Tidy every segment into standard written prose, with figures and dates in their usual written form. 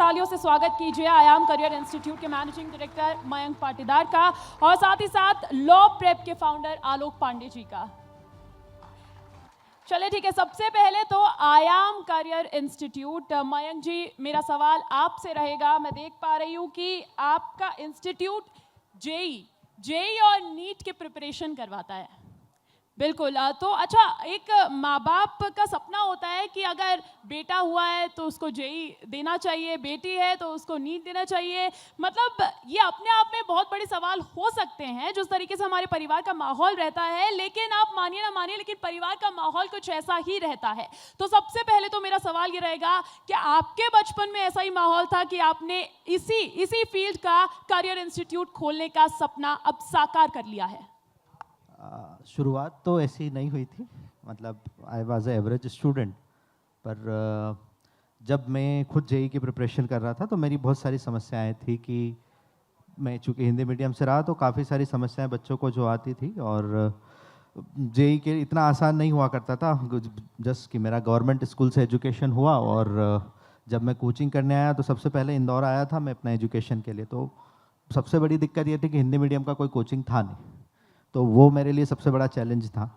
तालियों से स्वागत कीजिए आयाम करियर इंस्टीट्यूट के मैनेजिंग डायरेक्टर मयंक पाटीदार का और साथ ही साथ लॉ प्रेप के फाउंडर आलोक पांडे जी का। चलिए ठीक है, सबसे पहले तो आयाम करियर इंस्टीट्यूट, मयंक जी मेरा सवाल आपसे रहेगा। मैं देख पा रही हूँ कि आपका इंस्टीट्यूट जेई और नीट के प्रिपरेशन करवाता है। बिल्कुल, तो अच्छा, एक माँ बाप का सपना होता है कि अगर बेटा हुआ है तो उसको जेई देना चाहिए, बेटी है तो उसको नीट देना चाहिए। मतलब ये अपने आप में बहुत बड़े सवाल हो सकते हैं जिस तरीके से हमारे परिवार का माहौल रहता है, लेकिन आप मानिए ना मानिए लेकिन परिवार का माहौल कुछ ऐसा ही रहता है। तो सबसे पहले तो मेरा सवाल ये रहेगा कि आपके बचपन में ऐसा ही माहौल था कि आपने इसी फील्ड का करियर इंस्टीट्यूट खोलने का सपना अब साकार कर लिया है? शुरुआत तो ऐसी नहीं हुई थी, मतलब आई वॉज एवरेज स्टूडेंट। पर जब मैं खुद जेई की प्रिपरेशन कर रहा था तो मेरी बहुत सारी समस्याएं थी कि मैं चूँकि हिंदी मीडियम से रहा तो काफ़ी सारी समस्याएं बच्चों को जो आती थी, और जेई के इतना आसान नहीं हुआ करता था। जस्ट कि मेरा गवर्नमेंट स्कूल से एजुकेशन हुआ, और जब मैं कोचिंग करने आया तो सबसे पहले इंदौर आया था मैं अपना एजुकेशन के लिए। तो सबसे बड़ी दिक्कत ये थी कि हिंदी मीडियम का कोई कोचिंग था नहीं, तो वो मेरे लिए सबसे बड़ा चैलेंज था।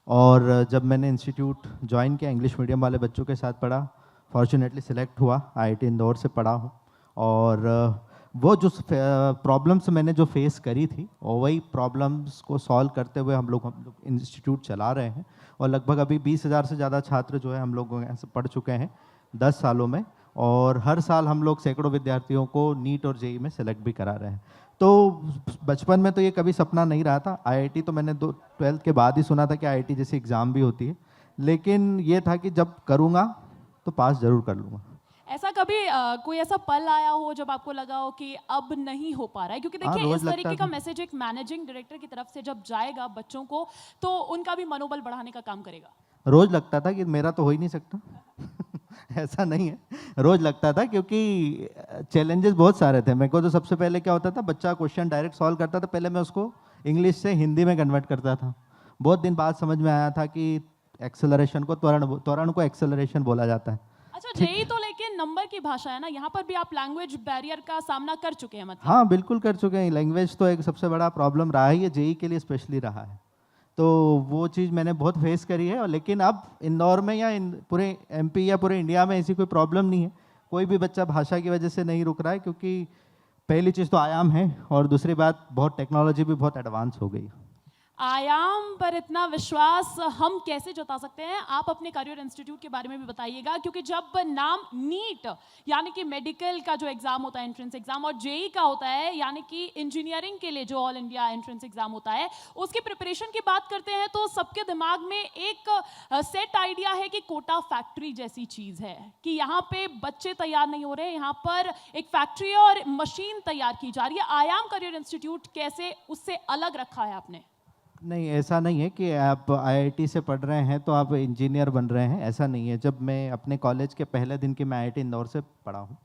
और जब मैंने इंस्टीट्यूट ज्वाइन किया, इंग्लिश मीडियम वाले बच्चों के साथ पढ़ा, फॉर्चुनेटली सिलेक्ट हुआ, आईआईटी इंदौर से पढ़ा हूँ। और वो जो प्रॉब्लम्स मैंने जो फेस करी थी, और वही प्रॉब्लम्स को सॉल्व करते हुए हम लोग इंस्टीट्यूट चला रहे हैं। और लगभग अभी 20,000 से ज़्यादा छात्र जो है हम लोग यहाँ से पढ़ चुके हैं 10 सालों में, और हर साल हम लोग सैकड़ों विद्यार्थियों को नीट और जेई में सेलेक्ट भी करा रहे हैं। तो बचपन में तो ये कभी सपना नहीं रहा था। आईआईटी तो मैंने 12th के बाद ही सुना था कि आईआईटी जैसी एग्ज़ाम भी होती है, लेकिन ये था कि जब करूँगा तो पास ज़रूर कर लूँगा। ऐसा कभी कोई ऐसा पल आया हो जब आपको लगा हो कि अब नहीं हो पा रहा है? क्योंकि देखिए इस तरीके का मैसेज एक मैनेजिंग डायरेक्टर की तरफ से जब जाएगा बच्चों को तो उनका भी मनोबल बढ़ाने का काम करेगा। रोज लगता था कि मेरा तो हो ही नहीं सकता ऐसा नहीं है, रोज लगता था क्योंकि चैलेंजेस बहुत सारे थे। मेरे को तो सबसे पहले क्या होता था, बच्चा क्वेश्चन डायरेक्ट सॉल्व करता था, पहले मैं उसको इंग्लिश से हिंदी में कन्वर्ट करता था। बहुत दिन बाद समझ में आया था कि एक्सेलरेशन को त्वरण को एक्सेलरेशन बोला जाता है। अच्छा, जेई तो लेकिन नंबर की भाषा है ना, यहाँ पर भी आप लैंग्वेज बैरियर का सामना कर चुके हैं मतलब? हाँ बिल्कुल कर चुके हैं। लैंग्वेज तो एक सबसे बड़ा प्रॉब्लम रहा है, ये जेई के लिए स्पेशली रहा है। तो वो चीज़ मैंने बहुत फेस करी है। और लेकिन अब इंदौर में या पूरे एमपी या पूरे इंडिया में ऐसी कोई प्रॉब्लम नहीं है। कोई भी बच्चा भाषा की वजह से नहीं रुक रहा है, क्योंकि पहली चीज़ तो आयाम है, और दूसरी बात बहुत टेक्नोलॉजी भी बहुत एडवांस हो गई। आयाम पर इतना विश्वास हम कैसे जता सकते हैं? आप अपने करियर इंस्टीट्यूट के बारे में भी बताइएगा, क्योंकि जब नाम नीट यानी कि मेडिकल का जो एग्जाम होता है एंट्रेंस एग्जाम, और जेई का होता है यानी कि इंजीनियरिंग के लिए जो ऑल इंडिया एंट्रेंस एग्जाम होता है, उसकी प्रिपरेशन की बात करते हैं तो सबके दिमाग में एक सेट आइडिया है कि कोटा फैक्ट्री जैसी चीज है कि यहाँ पे बच्चे तैयार नहीं हो रहे, यहाँ पर एक फैक्ट्री और मशीन तैयार की जा रही है। आयाम करियर इंस्टीट्यूट कैसे उससे अलग रखा है आपने? नहीं, ऐसा नहीं है कि आप आईआईटी से पढ़ रहे हैं तो आप इंजीनियर बन रहे हैं, ऐसा नहीं है। जब मैं अपने कॉलेज के पहले दिन की, मैं आईआईटी इंदौर से पढ़ा हूँ,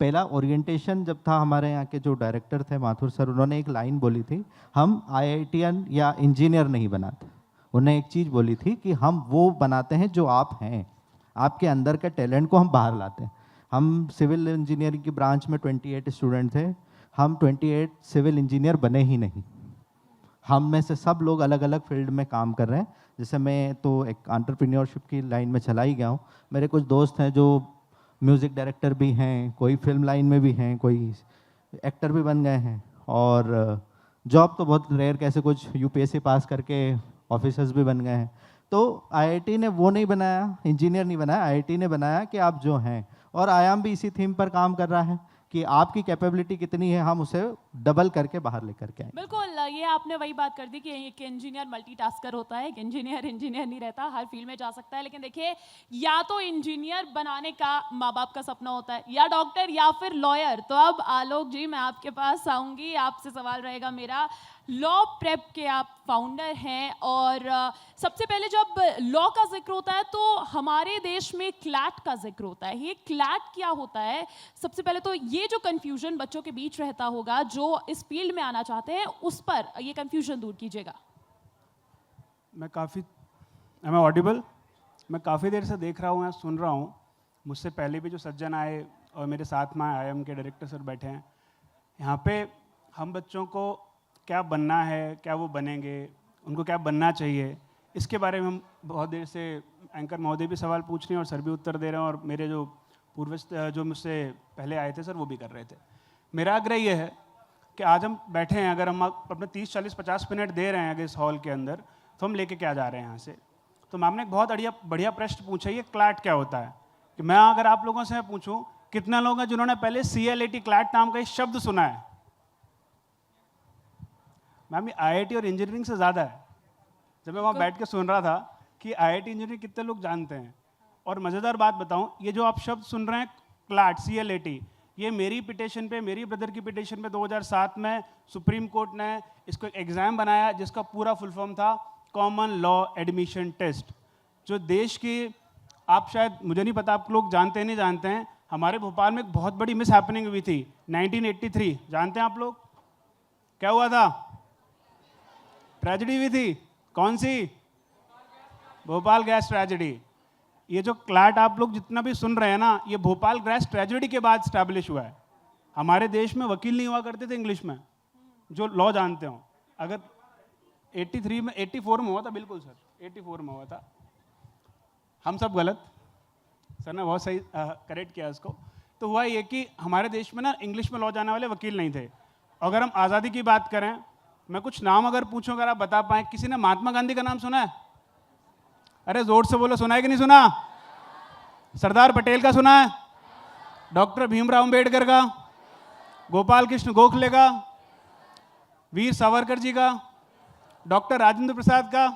पहला ओरिएंटेशन जब था, हमारे यहाँ के जो डायरेक्टर थे माथुर सर, उन्होंने एक लाइन बोली थी, हम आईआईटीएन या इंजीनियर नहीं बनाते। उन्होंने एक चीज़ बोली थी कि हम वो बनाते हैं जो आप हैं, आपके अंदर के टैलेंट को हम बाहर लाते हैं। हम सिविल इंजीनियरिंग की ब्रांच में 28 स्टूडेंट थे, हम 28 सिविल इंजीनियर बने ही नहीं। हम में से सब लोग अलग अलग फील्ड में काम कर रहे हैं। जैसे मैं तो एक एंटरप्रेन्योरशिप की लाइन में चला ही गया हूँ। मेरे कुछ दोस्त हैं जो म्यूज़िक डायरेक्टर भी हैं, कोई फिल्म लाइन में भी हैं, कोई एक्टर भी बन गए हैं, और जॉब तो बहुत रेयर, कैसे कुछ यूपीएससी पास करके ऑफिसर्स भी बन गए हैं। तो आईआईटी ने वो नहीं बनाया, इंजीनियर नहीं बनाया, आईआईटी ने बनाया कि आप जो हैं। और आयाम भी इसी थीम पर काम कर रहा है कि आपकी कैपेबिलिटी कितनी है, हम उसे डबल करके बाहर लेकर के आए। बिल्कुल, ये आपने वही बात कर दी कि एक इंजीनियर मल्टीटास्कर होता है, एक इंजीनियर इंजीनियर नहीं रहता, हर फील्ड में जा सकता है। लेकिन देखिए, या तो इंजीनियर बनाने का माँ बाप का सपना होता है, या डॉक्टर, या फिर लॉयर। तो अब आलोक जी, मैं आपके पास आऊँगी, आपसे सवाल रहेगा मेरा। लॉ प्रेप के आप फाउंडर हैं, और सबसे पहले जब लॉ का जिक्र होता है तो हमारे देश में क्लैट का जिक्र होता है। ये क्लैट क्या होता है? सबसे पहले तो ये जो कंफ्यूजन बच्चों के बीच रहता होगा जो इस फील्ड में आना चाहते हैं, उस पर ये कंफ्यूजन दूर कीजिएगा। Am I audible? मैं काफ़ी देर से देख रहा हूँ या सुन रहा हूँ, मुझसे पहले भी जो सज्जन आए और मेरे साथ में आईआईएम के डायरेक्टर सर बैठे हैं। यहाँ पे हम बच्चों को क्या बनना है, क्या वो बनेंगे, उनको क्या बनना चाहिए, इसके बारे में हम बहुत देर से एंकर महोदय भी सवाल पूछ रहे हैं और सर भी उत्तर दे रहे हैं, और मेरे जो पूर्वज जो मुझसे पहले आए थे सर वो भी कर रहे थे। मेरा आग्रह ये है कि आज हम बैठे हैं, अगर हम अपने 30, 40, 50 मिनट दे रहे हैं अगर इस हॉल के अंदर, तो हम लेके क्या जा रहे हैं यहाँ से। तो मैम ने एक बहुत बढ़िया प्रश्न पूछा, ये क्लैट क्या होता है। कि मैं अगर आप लोगों से पूछूं, कितना लोग हैं जिन्होंने पहले CLAT क्लैट नाम का एक शब्द सुना है? मैम ये IIT और इंजीनियरिंग से ज़्यादा है। जब मैं वहाँ बैठ के सुन रहा था कि IIT इंजीनियरिंग कितने लोग जानते हैं। और मज़ेदार बात बताऊं, ये जो आप शब्द सुन रहे हैं क्लैट, CLAT, ये मेरी पिटिशन पे, मेरी ब्रदर की पिटिशन पे 2007 में सुप्रीम कोर्ट ने इसको एक एग्ज़ाम बनाया जिसका पूरा फुल फॉर्म था कॉमन लॉ एडमिशन टेस्ट। जो देश की, आप शायद, मुझे नहीं पता आप लोग जानते हैं नहीं जानते हैं, हमारे भोपाल में एक बहुत बड़ी मिस हैपनिंग हुई थी 1983। जानते हैं आप लोग क्या हुआ था? ट्रेजेडी हुई थी। कौन सी? Bhopal gas tragedy. ये जो क्लैट आप लोग जितना भी सुन रहे हैं ना, ये भोपाल गैस ट्रेजेडी के बाद स्टैब्लिश हुआ है। हमारे देश में वकील नहीं हुआ करते थे इंग्लिश में जो लॉ जानते हो। अगर 83 में, 84 में हुआ था, बिल्कुल सर 84 में हुआ था। हम सब गलत, सर ने बहुत सही करेक्ट किया इसको। तो हुआ ये कि हमारे देश में ना इंग्लिश में लॉ जानने वाले वकील नहीं थे। अगर हम आज़ादी की बात करें, मैं कुछ नाम अगर पूछूं, अगर आप बता पाएँ, किसी ने महात्मा गांधी का नाम सुना है? अरे जोर से बोलो, सुना है कि नहीं सुना? सरदार पटेल का सुना है? डॉक्टर भीमराव अंबेडकर का, गोपाल कृष्ण गोखले का, वीर सावरकर जी का, डॉक्टर राजेंद्र प्रसाद का,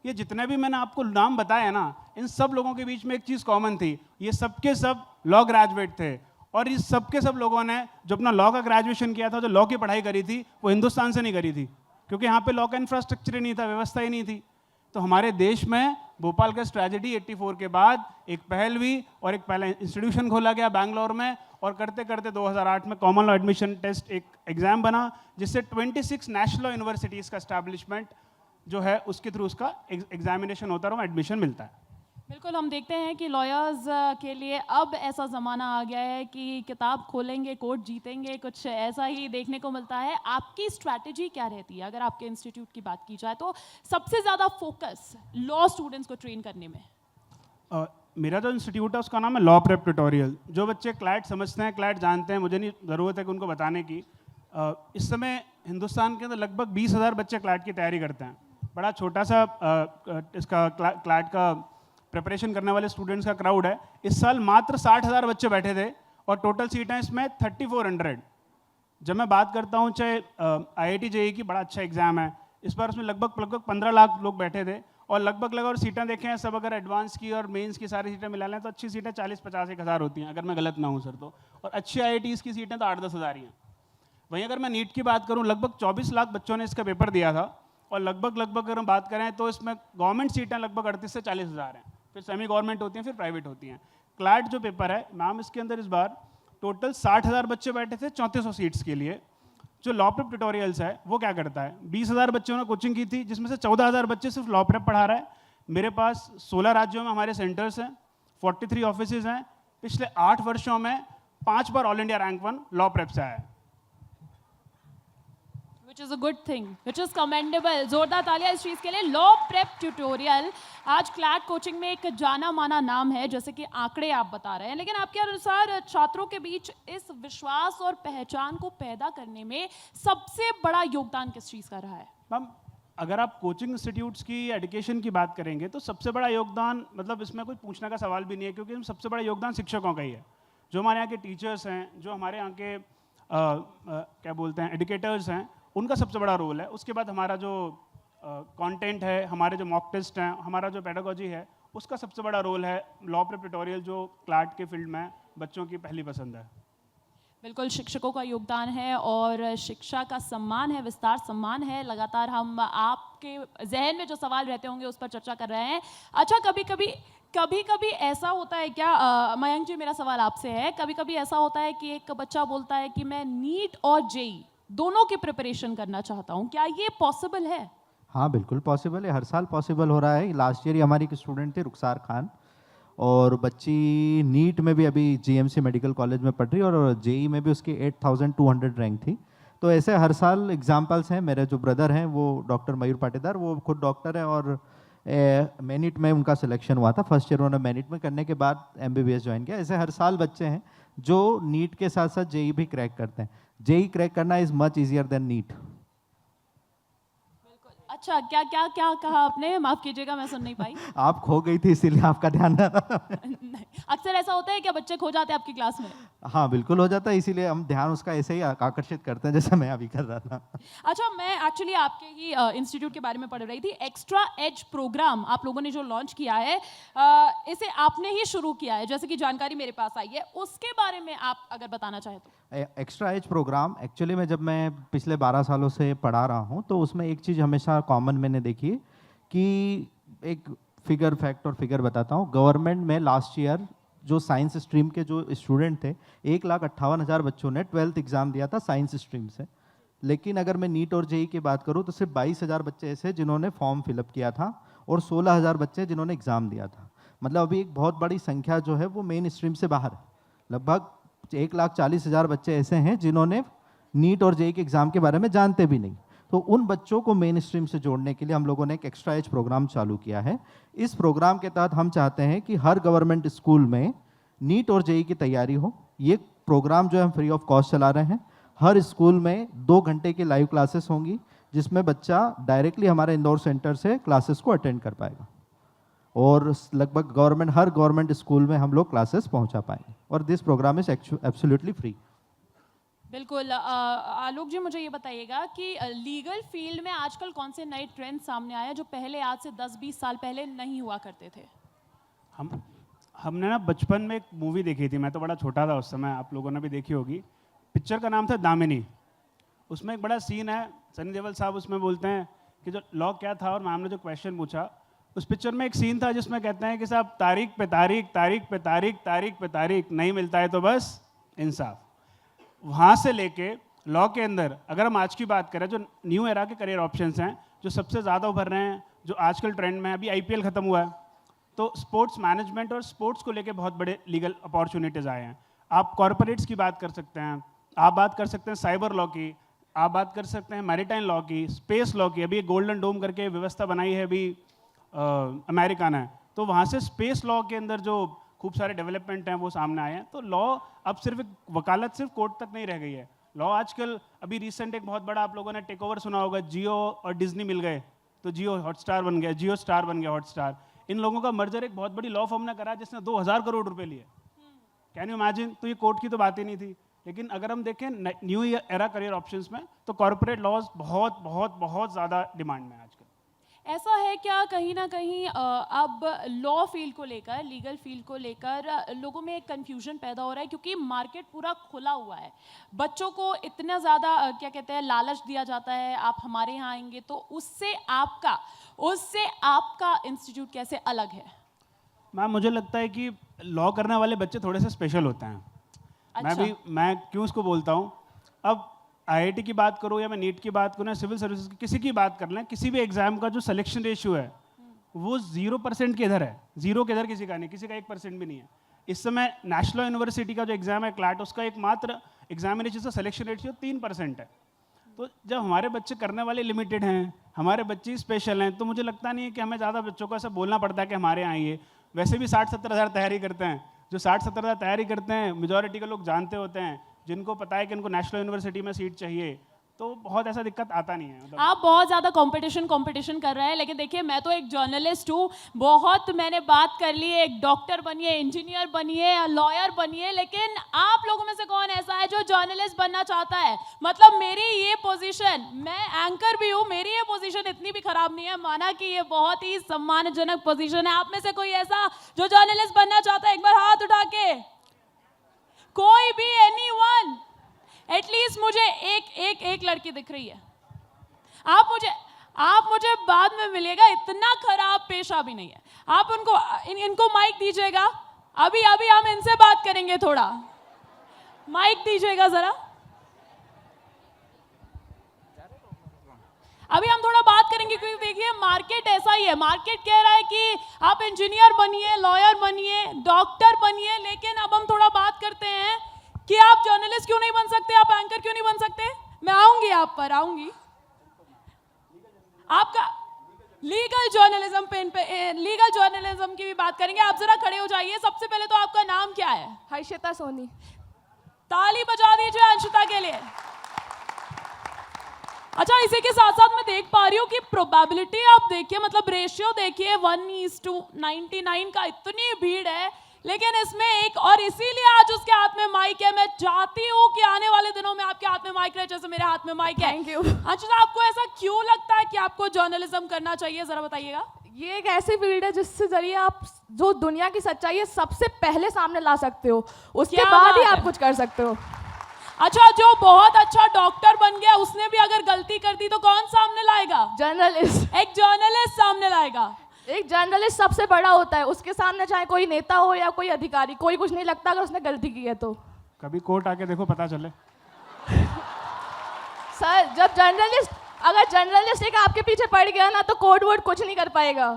ये जितने भी मैंने आपको नाम बताया ना, इन सब लोगों के बीच में एक चीज़ कॉमन थी, ये सबके सब लॉ ग्रेजुएट थे। और इस सबके सब लोगों ने जो अपना लॉ का ग्रेजुएशन किया था, जो लॉ की पढ़ाई करी थी, वो हिंदुस्तान से नहीं करी थी, क्योंकि यहाँ पे लॉ का इंफ्रास्ट्रक्चर ही नहीं था, व्यवस्था ही नहीं थी। तो हमारे देश में भोपाल गैस ट्रेजेडी 84 के बाद एक पहल हुई और एक पहला इंस्टीट्यूशन खोला गया बैंगलोर में, और करते करते 2008 में कॉमन लॉ एडमिशन टेस्ट एक एग्जाम बना, जिससे 26 नेशनल यूनिवर्सिटीज़ का एस्टैब्लिशमेंट जो है उसके थ्रू उसका एग्जामिनेशन होता है और एडमिशन मिलता है। बिल्कुल, हम देखते हैं कि लॉयर्स के लिए अब ऐसा ज़माना आ गया है कि किताब खोलेंगे कोर्ट जीतेंगे, कुछ ऐसा ही देखने को मिलता है। आपकी स्ट्रैटेजी क्या रहती है? अगर आपके इंस्टीट्यूट की बात की जाए तो सबसे ज़्यादा फोकस लॉ स्टूडेंट्स को ट्रेन करने में? मेरा जो इंस्टीट्यूट है उसका नाम है लॉ प्रेप ट्यूटोरियल। जो बच्चे क्लैट समझते हैं, क्लैट जानते हैं, मुझे नहीं ज़रूरत है कि उनको बताने की। इस समय हिंदुस्तान के अंदर लगभग 20,000 बच्चे क्लैट की तैयारी करते हैं। बड़ा छोटा सा इसका क्लैट का प्रिपरेशन करने वाले स्टूडेंट्स का क्राउड है। इस साल मात्र 60,000 बच्चे बैठे थे और टोटल सीटें इसमें 3400। जब मैं बात करता हूँ, चाहे IIT JEE की बड़ा अच्छा एग्जाम है, इस बार उसमें लगभग 15 लाख लोग बैठे थे, और लगभग और सीटें देखें सब, अगर एडवांस की और मेंस की सारी सीटें मिला लें तो अच्छी सीटें 40-50 एक हज़ार होती हैं, अगर मैं गलत ना हूँ सर तो। और अच्छी IITs की सीटें तो 8-10 हज़ार ही हैं। वहीं अगर मैं नीट की बात करूँ, लगभग 24 लाख बच्चों ने इसका पेपर दिया था, और लगभग अगर हम बात करें तो इसमें गवर्नमेंट सीटें लगभग 38 से 40 हज़ार हैं, फिर सेमी गवर्नमेंट होती हैं, फिर प्राइवेट होती हैं। क्लैट जो पेपर है मैम, इसके अंदर इस बार टोटल 60,000 बच्चे बैठे थे 3400 सीट्स के लिए। जो लॉ प्रेप ट्यूटोरियल्स है वो क्या करता है, 20,000 बच्चों ने कोचिंग की थी, जिसमें से 14,000 बच्चे सिर्फ लॉ प्रेप पढ़ा रहा है। मेरे पास 16 राज्यों में हमारे सेंटर्स हैं, 43 ऑफिसेज हैं। पिछले 8 वर्षों में 5 बार all India rank 1 law prep से आया है। Which is a good thing, which is commendable. जोरदार तालियां इस चीज़ के लिए। लॉ प्रेप ट्यूटोरियल आज क्लैट कोचिंग में एक जाना माना नाम है, जैसे कि आंकड़े आप बता रहे हैं, लेकिन आपके अनुसार छात्रों के बीच इस विश्वास और पहचान को पैदा करने में सबसे बड़ा योगदान किस चीज़ का रहा है? मैम, अगर आप कोचिंग इंस्टीट्यूट्स की एजुकेशन की बात करेंगे तो सबसे बड़ा योगदान, मतलब इसमें कोई पूछने का सवाल भी नहीं है, क्योंकि सबसे बड़ा योगदान शिक्षकों का ही है। जो हमारे यहाँ के टीचर्स हैं, जो हमारे यहाँ के क्या बोलते हैं एडुकेटर्स हैं, उनका सबसे बड़ा रोल है। उसके बाद हमारा जो कंटेंट है, हमारे जो मॉक टेस्ट हैं, हमारा जो पेडागोजी है, उसका सबसे बड़ा रोल है। लॉ प्रेप ट्यूटोरियल जो क्लैट के फील्ड में बच्चों की पहली पसंद है। बिल्कुल, शिक्षकों का योगदान है और शिक्षा का सम्मान है, विस्तार सम्मान है। लगातार हम आपके जहन में जो सवाल रहते होंगे उस पर चर्चा कर रहे हैं। अच्छा, कभी कभी ऐसा होता है क्या, मयंक जी मेरा सवाल आपसे है, कभी कभी ऐसा होता है कि एक बच्चा बोलता है कि मैं नीट और JEE दोनों की प्रिपरेशन करना चाहता हूँ, क्या ये पॉसिबल है? हाँ बिल्कुल पॉसिबल है, हर साल पॉसिबल हो रहा है। लास्ट ईयर ही हमारी एक स्टूडेंट थे रुखसार खान, और बच्ची नीट में भी अभी जीएमसी मेडिकल कॉलेज में पढ़ रही है और जेई में भी उसकी 8200 रैंक थी। तो ऐसे हर साल एग्जाम्पल्स हैं। मेरे जो ब्रदर हैं वो डॉक्टर मयूर पाटीदार, वो खुद डॉक्टर हैं और मैनिट में उनका सिलेक्शन हुआ था। फर्स्ट ईयर उन्होंने मैनिट में करने के बाद एमबीबीएस ज्वाइन किया। ऐसे हर साल बच्चे हैं जो नीट के साथ साथ जेई भी क्रैक करते हैं। जेई क्रैक करना is much easier than NEET. अच्छा, क्या क्या क्या कहा आपने? माफ कीजिएगा, मैं सुन नहीं पाई। आप खो गई थी इसीलिए आपका ध्यान ना था। नहीं, अक्सर ऐसा होता है क्या बच्चे खो जाते हैं आपकी क्लास में? हाँ बिल्कुल हो जाता है, इसीलिए हम ध्यान उसका ऐसे ही आकर्षित करते हैं जैसे मैं अभी कर रहा था। अच्छा, मैं एक्चुअली आपके ही इंस्टीट्यूट के बारे में पढ़ रही थी। एक्स्ट्रा एज प्रोग्राम आप लोगों ने जो लॉन्च किया है, इसे आपने ही शुरू किया है जैसे कि जानकारी मेरे पास आई है, उसके बारे में आप अगर बताना चाहें तो। एक्स्ट्रा एज प्रोग्राम एक्चुअली में जब मैं पिछले 12 सालों से पढ़ा रहा हूँ तो उसमें एक चीज़ हमेशा कॉमन मैंने देखी है कि एक फिगर फैक्ट और फिगर बताता हूँ। गवर्नमेंट में लास्ट ईयर जो साइंस स्ट्रीम के जो स्टूडेंट थे 1,58,000 बच्चों ने 12th एग्ज़ाम दिया था साइंस स्ट्रीम से। लेकिन अगर मैं नीट और जेई की बात करूँ तो सिर्फ 22,000 बच्चे ऐसे जिन्होंने फॉर्म फिलअप किया था और 16,000 बच्चे जिन्होंने एग्ज़ाम दिया था। मतलब अभी एक बहुत बड़ी संख्या जो है वो मेन स्ट्रीम से बाहर है। लगभग 1,40,000 बच्चे ऐसे हैं जिन्होंने नीट और जेई के एग्ज़ाम के बारे में जानते भी नहीं। तो उन बच्चों को मेन स्ट्रीम से जोड़ने के लिए हम लोगों ने एक एक्स्ट्रा एज प्रोग्राम चालू किया है। इस प्रोग्राम के तहत हम चाहते हैं कि हर गवर्नमेंट स्कूल में नीट और जेई की तैयारी हो। ये प्रोग्राम जो है हम फ्री ऑफ कॉस्ट चला रहे हैं। हर स्कूल में 2 घंटे की लाइव क्लासेस होंगी जिसमें बच्चा डायरेक्टली हमारे इंदौर सेंटर से क्लासेस को अटेंड कर पाएगा और लगभग हर गवर्नमेंट स्कूल में हम लोग क्लासेस पहुंचा पाएंगे और this program is absolutely free. बिल्कुल। आलोक जी, मुझे ये बताइएगा कि लीगल फील्ड में आजकल कौन से नए ट्रेंड सामने आए हैं जो पहले आज से 10-20 साल पहले नहीं हुआ करते थे? हमने ना बचपन में एक मूवी देखी थी, मैं तो बड़ा छोटा था उस समय, आप लोगों ने भी देखी होगी। पिक्चर का नाम था दामिनी। उसमें एक बड़ा सीन है, सनी देओल साहब उसमें बोलते हैं कि जो लॉ क्या था, और मैम ने जो क्वेश्चन पूछा, उस पिक्चर में एक सीन था जिसमें कहते हैं कि साहब तारीख पे तारीख, तारीख पे तारीख, तारीख पे तारीख, नहीं मिलता है तो बस इंसाफ। वहाँ से लेके लॉ के अंदर अगर हम आज की बात करें, जो न्यू एरा के करियर ऑप्शंस हैं जो सबसे ज़्यादा उभर रहे हैं, जो आजकल ट्रेंड में है, अभी आईपीएल ख़त्म हुआ है तो स्पोर्ट्स मैनेजमेंट और स्पोर्ट्स को लेके बहुत बड़े लीगल अपॉर्चुनिटीज़ आए हैं। आप कॉरपोरेट्स की बात कर सकते हैं, आप बात कर सकते हैं साइबर लॉ की, आप बात कर सकते हैं मैरीटाइम लॉ की, स्पेस लॉ की। अभी गोल्डन डोम करके व्यवस्था बनाई है अभी अमेरिका ने, तो वहाँ से स्पेस लॉ के अंदर जो खूब सारे डेवलपमेंट हैं वो सामने आए हैं। तो लॉ अब सिर्फ वकालत सिर्फ कोर्ट तक नहीं रह गई है। लॉ आजकल अभी रिसेंट एक बहुत बड़ा आप लोगों ने टेक ओवर सुना होगा, जियो और डिज्नी मिल गए तो जियो हॉटस्टार बन गया, जियो स्टार बन गया हॉटस्टार। इन लोगों का मर्जर एक बहुत बड़ी लॉ फर्म ने करा जिसने 2000 करोड़ रुपए लिए। Can you imagine? तो ये कोर्ट की तो बात ही नहीं थी। लेकिन अगर हम देखें न्यू एरा करियर ऑप्शंस में तो कॉर्पोरेट लॉज बहुत बहुत बहुत ज़्यादा डिमांड में है आजकल। ऐसा है क्या कहीं ना कहीं अब लॉ फील्ड को लेकर, लीगल फील्ड को लेकर लोगों में एक कंफ्यूजन पैदा हो रहा है क्योंकि मार्केट पूरा खुला हुआ है, बच्चों को इतना ज़्यादा क्या कहते हैं लालच दिया जाता है, आप हमारे यहाँ आएंगे, तो उससे आपका इंस्टीट्यूट कैसे अलग है? मैम मुझे लगता है कि लॉ करने वाले बच्चे थोड़े से स्पेशल होते हैं। अच्छा। मैं क्यों इसको बोलता हूँ, अब आईआईटी की बात करूँ या मैं नीट की बात करूँ या सिविल सर्विसेज की किसी की बात कर लें, किसी भी एग्जाम का जो सिलेक्शन रेशियो है वो 0% के इधर है, 0 के इधर किसी का नहीं, किसी का 1% भी नहीं है। इस समय नेशनल यूनिवर्सिटी का जो एग्जाम है क्लैट, उसका एकमात्र एग्जामिनेशन का सिलेक्शन रेशियो 3% है। तो जब हमारे बच्चे करने वाले लिमिटेड हैं, हमारे बच्चे स्पेशल हैं, तो मुझे लगता नहीं है कि हमें ज़्यादा बच्चों को ऐसा बोलना पड़ता है कि हमारे यहाँ आइए। वैसे भी 60-70 हज़ार तैयारी करते हैं, जो 60-70 हज़ार तैयारी करते हैं मेजॉरिटी के लोग जानते होते हैं, जिनको पता है कि इनको नेशनल यूनिवर्सिटी में सीट चाहिए, तो बहुत ऐसा दिक्कत आता नहीं है। मतलब आप बहुत ज़्यादा कंपटीशन कर रहे हैं, लेकिन देखिए मैं तो एक जर्नलिस्ट हूँ, बहुत मैंने बात कर ली है, एक डॉक्टर बनिए, इंजीनियर बनिए, लॉयर बनिए, लेकिन आप लोगों में से कौन ऐसा है जो जर्नलिस्ट बनना चाहता है? मतलब मेरी ये पोजीशन, मैं एंकर भी हूँ, मेरी ये पोजीशन इतनी भी खराब नहीं है, माना कि ये बहुत ही सम्मानजनक पोजीशन है। आप में से कोई ऐसा जो जर्नलिस्ट बनना चाहता है? एक बार हाथ उठा के, कोई भी, एनीवन? एटलीस्ट मुझे एक लड़की दिख रही है। आप मुझे बाद में मिलेगा, इतना खराब पेशा भी नहीं है। आप इनको माइक दीजिएगा, अभी हम इनसे बात करेंगे, थोड़ा माइक दीजिएगा जरा। अभी हम थोड़ा बात करेंगे क्योंकि देखिए मार्केट ऐसा ही है, मार्केट कह रहा है कि आप इंजीनियर बनिए, लॉयर बनिए, डॉक्टर बनिए, लेकिन अब हम थोड़ा बात करते हैं कि आप जर्नलिस्ट क्यों नहीं बन सकते, आप एंकर क्यों नहीं बन सकते। मैं आऊंगी आप पर, आऊंगी आपका लीगल जर्नलिज्म पे लीगल जर्नलिज्म की भी बात करेंगे। आप जरा खड़े हो जाइए। सबसे पहले तो आपका नाम क्या है? हर्षिता सोनी। ताली बजा दीजिए अंशिता के लिए। अच्छा, इसी के साथ साथ मैं देख पा रही हूँ कि प्रोबेबिलिटी आप देखिए, मतलब रेशियो देखिए 1:99 का, इतनी भीड़ है, लेकिन इसमें एक और इसीलिए आज उसके हाथ में माइक है। मैं चाहती हूँ कि आने वाले दिनों में आपके हाथ में माइक रहे जैसे मेरे हाथ में माइक है। Thank you. अच्छा, आपको ऐसा क्यों लगता है कि आपको जर्नलिज्म करना चाहिए, जरा बताइएगा। ये एक ऐसी फील्ड है जिससे जरिए आप जो दुनिया की सच्चाई है सबसे पहले सामने ला सकते हो, उसके क्या बाद ही बात आप है। कुछ कर सकते हो। अच्छा, जो बहुत अच्छा डॉक्टर बन गया उसने भी अगर गलती कर दी तो कौन सामने लाएगा? जर्नलिस्ट। एक जर्नलिस्ट सामने लाएगा। एक जर्नलिस्ट सबसे बड़ा होता है, उसके सामने चाहे कोई नेता हो या कोई अधिकारी, कोई कुछ नहीं लगता अगर उसने गलती की है तो। कभी कोर्ट आके देखो, पता चले। सर, अगर जर्नलिस्ट एक आपके पीछे पड़ गया ना तो कोर्ट वोट कुछ नहीं कर पाएगा।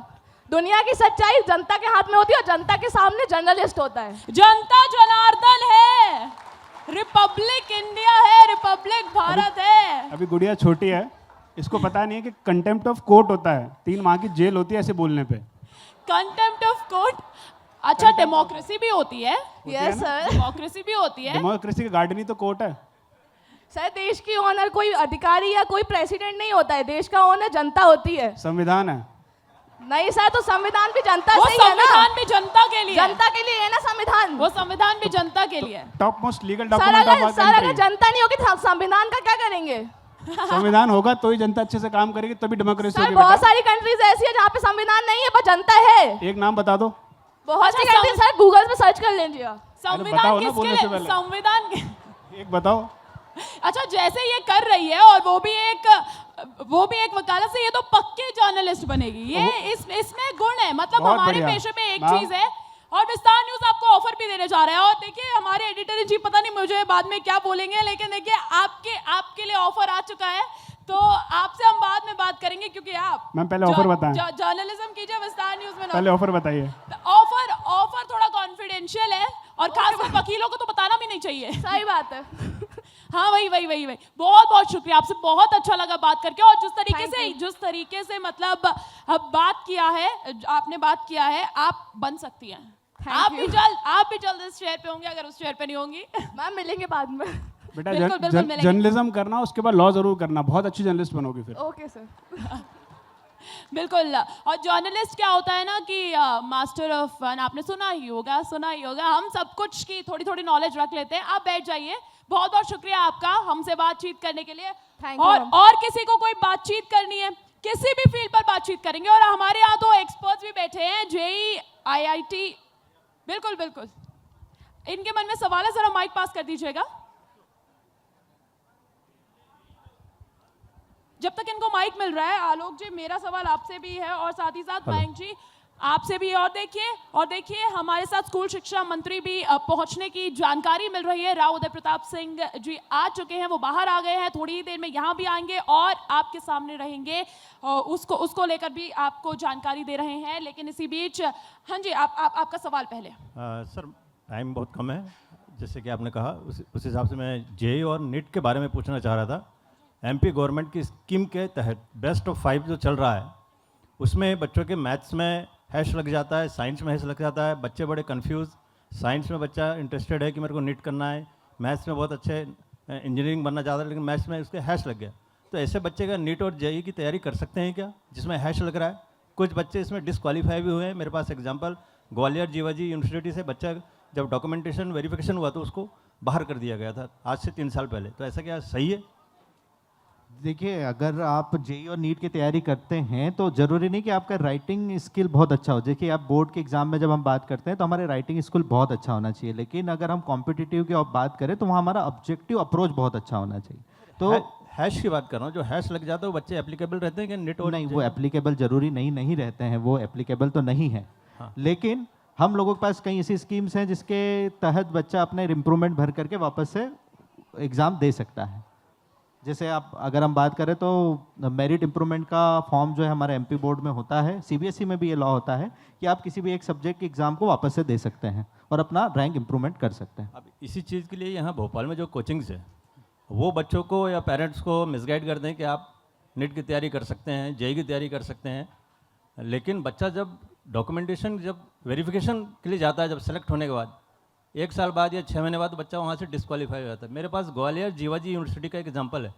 दुनिया की सच्चाई जनता के हाथ में होती है और जनता के सामने जर्नलिस्ट होता है। जनता जनार्दन है, रिपब्लिक इंडिया है, रिपब्लिक भारत है। अभी गुड़िया छोटी है, इसको पता नहीं है कि कंटेम्प्ट ऑफ कोर्ट होता है, 3 माह की जेल होती है ऐसे बोलने पे। Contempt of court. अच्छा, डेमोक्रेसी भी होती है। Yes sir. डेमोक्रेसी भी होती है। डेमोक्रेसी का गार्डन ही तो कोर्ट है। सर, देश की ओनर कोई अधिकारी या कोई प्रेसिडेंट नहीं होता है, देश का ओनर जनता होती है। संविधान है। नहीं सर, तो संविधान भी जनता वो से ही है ना। संविधान भी जनता के लिए है। जनता के लिए है ना संविधान। वो संविधान भी जनता के लिए है। Top most legal sir document of अगर आवर कंट्री। जनता नहीं होगी तो संविधान का क्या करेंगे? संविधान होगा तो ही जनता अच्छे से काम करेगी, तभी डेमोक्रेसी सर होगी। बहुत बेटा, सारी कंट्रीज ऐसी है जहाँ पे संविधान नहीं है पर जनता है। एक नाम बता दो। बहुत सी अच्छा, कंट्रीज सर गूगल पे सर्च कर लीजिए। बताओ संविधान ना किसके बोलने से लिए? पहले। संविधान एक बताओ। अच्छा, जैसे ये कर रही है और वो भी एक वकालत से, ये तो पक्के जर्नलिस्ट बनेगी। ये इसमें गुण है, मतलब बहुत हमारे बढ़िया। पेशे में एक मैम। चीज है। और विस्तार न्यूज आपको ऑफर भी देने जा रहा है। और देखिए हमारे एडिटर इन चीफ पता नहीं मुझे बाद में क्या बोलेंगे, लेकिन देखिए आपके लिए ऑफर आ चुका है, तो आपसे हम बाद में बात करेंगे क्योंकि आप मैम पहले ऑफर बताएं। जर्नलिज्म कीजिए विस्तार न्यूज में। पहले ऑफर बताइए। ऑफर थोड़ा कॉन्फिडेंशियल है और खासकर वकीलों को तो बताना भी नहीं चाहिए। सही बात है। हाँ, वही। बहुत बहुत शुक्रिया, आपसे बहुत अच्छा लगा बात करके। और जिस तरीके से मतलब अब आपने बात किया है, आप बन सकती हैं। आप भी जल्द इस शेयर पे होंगे, अगर उस शेयर पे नहीं होंगी। मैम मिलेंगे बाद में। बेटा बिल्कुल मिलेंगे। जर्नलिज्म करना, उसके बाद लॉ जरूर करना, बहुत अच्छी जर्नलिस्ट बनोगी फिर। Okay sir. बिल्कुल। और जर्नलिस्ट क्या होता है ना कि मास्टर ऑफ फन, आपने सुना ही होगा। हम सब कुछ की थोड़ी थोड़ी नॉलेज रख लेते हैं। आप बैठ जाइए। बहुत बहुत शुक्रिया आपका हमसे बातचीत करने के लिए। Thank you, ma'am. और किसी को कोई बातचीत करनी है, किसी भी फील्ड पर बातचीत करेंगे। और हमारे यहाँ तो एक्सपर्ट्स भी बैठे हैं, जेई, IIT। बिल्कुल। इनके मन में सवाल है, जरा माइक पास कर दीजिएगा। जब तक इनको माइक मिल रहा है, आलोक जी, मेरा सवाल आपसे भी है और साथ ही साथ मयंक जी आपसे भी। और देखिए हमारे साथ स्कूल शिक्षा मंत्री भी पहुंचने की जानकारी मिल रही है। राव उदय प्रताप सिंह जी आ चुके हैं, वो बाहर आ गए हैं, थोड़ी ही देर में यहाँ भी आएंगे और आपके सामने रहेंगे। उसको लेकर भी आपको जानकारी दे रहे हैं। लेकिन इसी बीच, हाँ जी, आपका सवाल पहले। सर, टाइम बहुत कम है, जैसे कि आपने कहा उस हिसाब से मैं जेई और नीट के बारे में पूछना चाह रहा था। MP गवर्नमेंट की स्कीम के तहत बेस्ट ऑफ 5 जो चल रहा है, उसमें बच्चों के मैथ्स में हैश लग जाता है, साइंस में हैश लग जाता है, बच्चे बड़े कंफ्यूज। साइंस में बच्चा इंटरेस्टेड है कि मेरे को नीट करना है, मैथ्स में बहुत अच्छे इंजीनियरिंग बनना चाहता है, लेकिन मैथ्स में उसके हैश लग गया। तो ऐसे बच्चे का नीट और जेई की तैयारी कर सकते हैं क्या, जिसमें हैश लग रहा है? कुछ बच्चे इसमें डिसक्वालीफाई भी हुए हैं। मेरे पास एग्जाम्पल ग्वालियर जीवाजी यूनिवर्सिटी से बच्चा जब डॉक्यूमेंटेशन वेरिफिकेशन हुआ तो उसको बाहर कर दिया गया था, आज से 3 साल पहले। तो ऐसा क्या सही है? देखिए, अगर आप जेई और नीट की तैयारी करते हैं तो ज़रूरी नहीं कि आपका राइटिंग स्किल बहुत अच्छा हो। देखिए, आप बोर्ड के एग्ज़ाम में जब हम बात करते हैं तो हमारे राइटिंग स्किल बहुत अच्छा होना चाहिए, लेकिन अगर हम कॉम्पिटिटिव की बात करें तो वहाँ हमारा ऑब्जेक्टिव अप्रोच बहुत अच्छा होना चाहिए। तो हैश की बात कर रहा हूँ, जो हैश लग जाता है वो बच्चे एप्लीकेबल रहते हैं कि नीट और नहीं, वो एप्लीकेबल जरूरी नहीं रहते हैं, वो एप्लीकेबल तो नहीं है। हाँ। लेकिन हम लोगों के पास कई ऐसी स्कीम्स हैं जिसके तहत बच्चा अपने इम्प्रूवमेंट भर करके वापस से एग्ज़ाम दे सकता है। जैसे आप अगर हम बात करें तो मेरिट इम्प्रूवमेंट का फॉर्म जो है हमारे एमपी बोर्ड में होता है, सीबीएसई में भी ये लॉ होता है कि आप किसी भी एक सब्जेक्ट के एग्ज़ाम को वापस से दे सकते हैं और अपना रैंक इम्प्रूवमेंट कर सकते हैं। अब इसी चीज़ के लिए यहाँ भोपाल में जो कोचिंग्स है वो बच्चों को या पेरेंट्स को मिसगाइड कर दें कि आप नीट की तैयारी कर सकते हैं, जेई की तैयारी कर सकते हैं, लेकिन बच्चा जब डॉक्यूमेंटेशन जब वेरिफिकेशन के लिए जाता है, जब सेलेक्ट होने के बाद 1 साल बाद या 6 महीने बाद बच्चा वहाँ से डिस्क्वालीफाई हो जाता है। मेरे पास ग्वालियर जीवाजी यूनिवर्सिटी का एक एग्जाम्पल है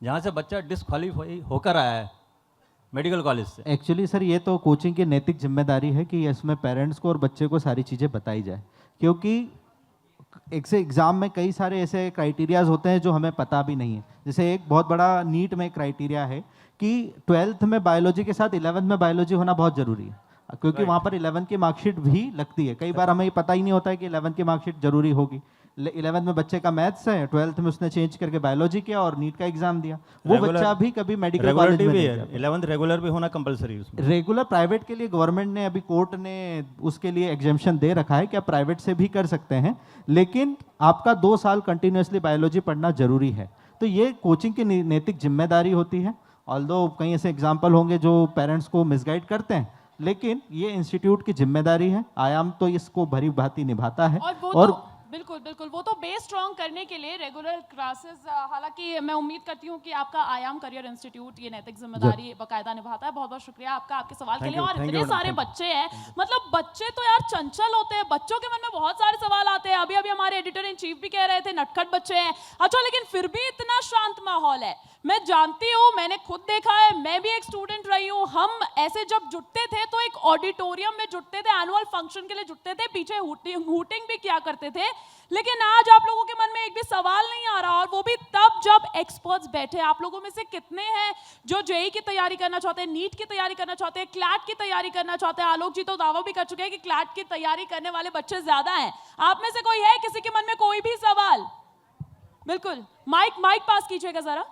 जहाँ से बच्चा डिस्क्वालीफाई होकर आया है मेडिकल कॉलेज से। एक्चुअली सर ये तो कोचिंग की नैतिक जिम्मेदारी है कि इसमें पेरेंट्स को और बच्चे को सारी चीज़ें बताई जाए, क्योंकि एक से एग्ज़ाम में कई सारे ऐसे क्राइटेरियाज होते हैं जो हमें पता भी नहीं है। जैसे एक बहुत बड़ा नीट में क्राइटेरिया है कि 12th में बायोलॉजी के साथ 11th में बायोलॉजी होना बहुत ज़रूरी है, क्योंकि वहाँ पर 11th की मार्कशीट भी लगती है। कई बार हमें ये पता ही नहीं होता है कि 11th की मार्कशीट जरूरी होगी। 11th में बच्चे का मैथ्स है, 12th में उसने चेंज करके बायोलॉजी किया और नीट का एग्जाम दिया, वो बच्चा भी कभी मेडिकल कॉलेज में नहीं गया। 11th रेगुलर भी होना कंपलसरी है। रेगुलर प्राइवेट के लिए गवर्नमेंट ने, अभी कोर्ट ने उसके लिए एग्जेम्पशन दे रखा है कि आप प्राइवेट से भी कर सकते हैं, लेकिन आपका 2 साल कंटिन्यूसली बायोलॉजी पढ़ना जरूरी है। तो ये कोचिंग की नैतिक जिम्मेदारी होती है। ऑल्दो कई ऐसे एग्जाम्पल होंगे जो पेरेंट्स को मिसगाइड करते हैं, लेकिन ये इंस्टीट्यूट की जिम्मेदारी है। आयाम तो इसको भरी भांति निभाता है और बिल्कुल बिल्कुल वो तो बेस स्ट्रॉन्ग करने के लिए रेगुलर क्लासेस, हालांकि मैं उम्मीद करती हूँ कि आपका आयाम करियर इंस्टीट्यूट ये नैतिक जिम्मेदारी बाकायदा निभाता है। बहुत बहुत शुक्रिया आपका आपके सवाल के लिए। और इतने सारे बच्चे हैं, मतलब बच्चे तो यार चंचल होते हैं, बच्चों के मन में बहुत सारे सवाल आते हैं। अभी अभी हमारे एडिटर इन चीफ भी कह रहे थे नटखट बच्चे हैं। अच्छा, लेकिन फिर भी इतना शांत माहौल है। मैं जानती हूँ, मैंने खुद देखा है, मैं भी एक स्टूडेंट रही हूँ। हम ऐसे जब जुटते थे तो एक ऑडिटोरियम में जुटते थे, एनुअल फंक्शन के लिए जुटते थे, पीछे हूटिंग भी किया करते थे, लेकिन आज आप लोगों के मन में एक भी सवाल नहीं आ रहा, और वो भी तब जब एक्सपर्ट्स बैठे। आप लोगों में से कितने हैं जो जेई की तैयारी करना चाहते हैं, नीट की तैयारी करना चाहते हैं, क्लैट की तैयारी करना चाहते हैं? आलोक जी तो दावा भी कर चुके हैं कि क्लैट की तैयारी करने वाले बच्चे ज्यादा हैं। आप में से कोई है, किसी के मन में कोई भी सवाल? बिल्कुल, माइक पास कीजिएगा जरा।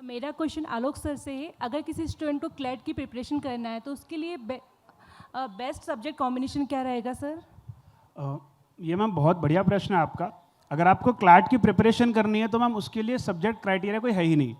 मेरा क्वेश्चन आलोक सर से है, अगर किसी स्टूडेंट को क्लैट की प्रिपरेशन करना है तो उसके लिए बेस्ट सब्जेक्ट कॉम्बिनेशन क्या रहेगा सर? ये मैम बहुत बढ़िया प्रश्न है आपका। अगर आपको क्लैट की प्रिपरेशन करनी है तो मैम उसके लिए सब्जेक्ट क्राइटेरिया कोई है ही नहीं।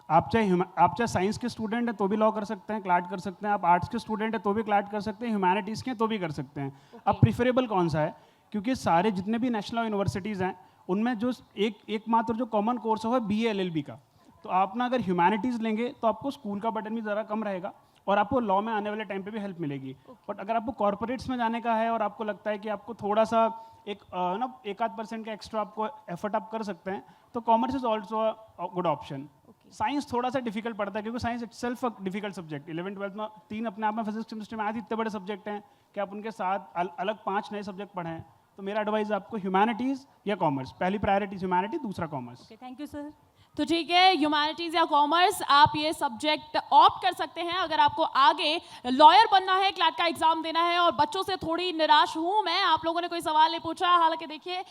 आप चाहे साइंस के स्टूडेंट हैं तो भी लॉ कर सकते हैं, क्लैट कर सकते हैं। आप आर्ट्स के स्टूडेंट हैं तो भी क्लैट कर सकते हैं, ह्यूमैनिटीज़ के हैं तो भी कर सकते हैं। अब प्रिफरेबल कौन सा है? क्योंकि सारे जितने भी नेशनल यूनिवर्सिटीज़ हैं उनमें जो एकमात्र जो कॉमन कोर्स है वो BA LLB का। तो आप ना अगर ह्यूमैनिटीज़ लेंगे तो आपको स्कूल का बर्डन भी ज़रा कम रहेगा और आपको लॉ में आने वाले टाइम पे भी हेल्प मिलेगी। बट अगर आपको कॉर्पोरेट्स में जाने का है और आपको लगता है कि आपको थोड़ा सा एक आध % का एक्स्ट्रा आपको एफर्ट आप कर सकते हैं, तो commerce is also a good option. Science थोड़ा सा डिफिकल्ट पड़ता है क्योंकि science itself a difficult subject. 11th-12th में 3 अपने आप में फिजिक्स केमिस्ट्री मैथ इतने बड़े सब्जेक्ट हैं कि आप उनके साथ अलग 5 नए सब्जेक्ट पढ़ें। तो मेरा एडवाइस आपको ह्यूमैनिटीज़ या कॉमर्स, पहली प्रायोरिटी ह्यूमैनिटी, दूसरा कॉमर्स। Thank you sir. तो ठीक है, ह्यूमैनिटीज या कॉमर्स आप ये सब्जेक्ट ऑप्ट कर सकते हैं अगर आपको आगे लॉयर बनना है, क्लैट का एग्जाम देना है। और बच्चों से थोड़ी निराश हूं मैं, आप लोगों ने कोई सवाल नहीं पूछा। हालांकि देखिए,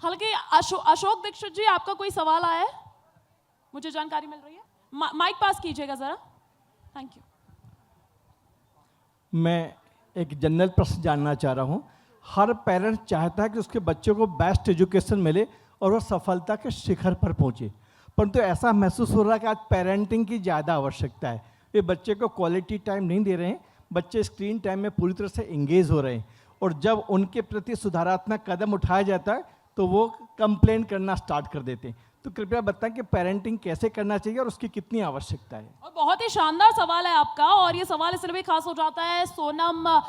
अशोक दीक्षित जी, आपका कोई सवाल आया है? मुझे जानकारी मिल रही है। माइक पास कीजिएगा जरा। Thank you. मैं एक जनरल प्रश्न जानना चाह रहा हूँ। हर पेरेंट्स चाहता है कि उसके बच्चों को बेस्ट एजुकेशन मिले और वो सफलता के शिखर पर पहुँचे, परंतु ऐसा महसूस हो रहा है कि आज पेरेंटिंग की ज़्यादा आवश्यकता है। वे बच्चे को क्वालिटी टाइम नहीं दे रहे हैं, बच्चे स्क्रीन टाइम में पूरी तरह से इंगेज हो रहे हैं, और जब उनके प्रति सुधारात्मक कदम उठाया जाता है तो वो कंप्लेन करना स्टार्ट कर देते हैं। तो कृपया बताएं कि पेरेंटिंग कैसे करना चाहिए और उसकी कितनी आवश्यकता है। और बहुत ही शानदार सवाल है आपका, और ये सवाल इसलिए भी खास हो जाता है, सोनम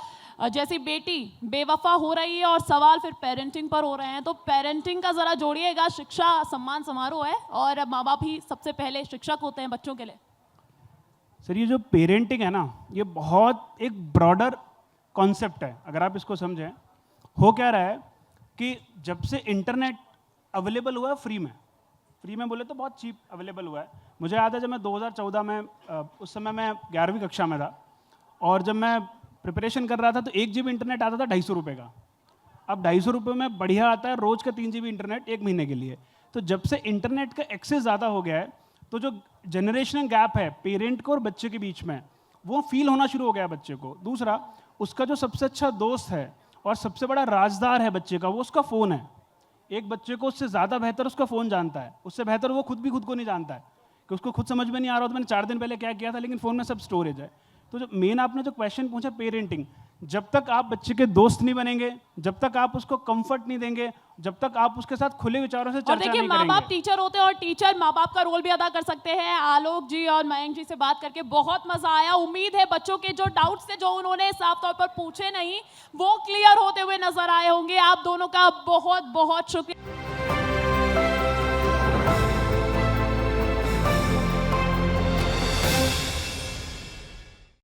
जैसी बेटी बेवफा हो रही है और सवाल फिर पेरेंटिंग पर हो रहे हैं। तो पेरेंटिंग का जरा जोड़िएगा। शिक्षा सम्मान समारोह है और माँ बाप ही सबसे पहले शिक्षक होते हैं बच्चों के लिए। सर, ये जो पेरेंटिंग है ना, ये बहुत एक ब्रॉडर कॉन्सेप्ट है। अगर आप इसको समझें, हो क्या रहा है कि जब से इंटरनेट अवेलेबल हुआ है फ्री में बोले तो बहुत चीप अवेलेबल हुआ है। मुझे याद है जब मैं 2014 में, उस समय मैं 11वीं कक्षा में था, और जब मैं प्रिपरेशन कर रहा था तो 1 GB इंटरनेट आता था 250 रुपये का। अब 250 रुपये में बढ़िया आता है रोज़ का 3 GB इंटरनेट 1 महीने के लिए। तो जब से इंटरनेट का एक्सेस ज़्यादा हो गया है, तो जो जनरेशनल गैप है पेरेंट को और बच्चे के बीच में, वो फील होना शुरू हो गया बच्चे को। दूसरा, उसका जो सबसे अच्छा दोस्त है और सबसे बड़ा राजदार है बच्चे का, वो उसका फ़ोन है। एक बच्चे को उससे ज़्यादा बेहतर उसका फ़ोन जानता है, उससे बेहतर वो खुद भी खुद को नहीं जानता है कि उसको खुद समझ में नहीं आ रहा था मैंने 4 दिन पहले क्या किया था, लेकिन फ़ोन में सब स्टोरेज है। तो जो मेन आपने जो क्वेश्चन पूछा पेरेंटिंग, जब तक आप बच्चे के दोस्त नहीं बनेंगे, जब तक आप उसको कंफर्ट नहीं देंगे, जब तक आप उसके साथ खुले विचारों से और चर्चा देखिए नहीं माँ बाप करेंगे। टीचर होते हैं और टीचर माँ बाप का रोल भी अदा कर सकते हैं। आलोक जी और मयंक जी से बात करके बहुत मजा आया। उम्मीद है बच्चों के जो डाउट्स थे, जो उन्होंने साफ तौर पर पूछे नहीं, वो क्लियर होते हुए नजर आए होंगे। आप दोनों का बहुत बहुत शुक्रिया।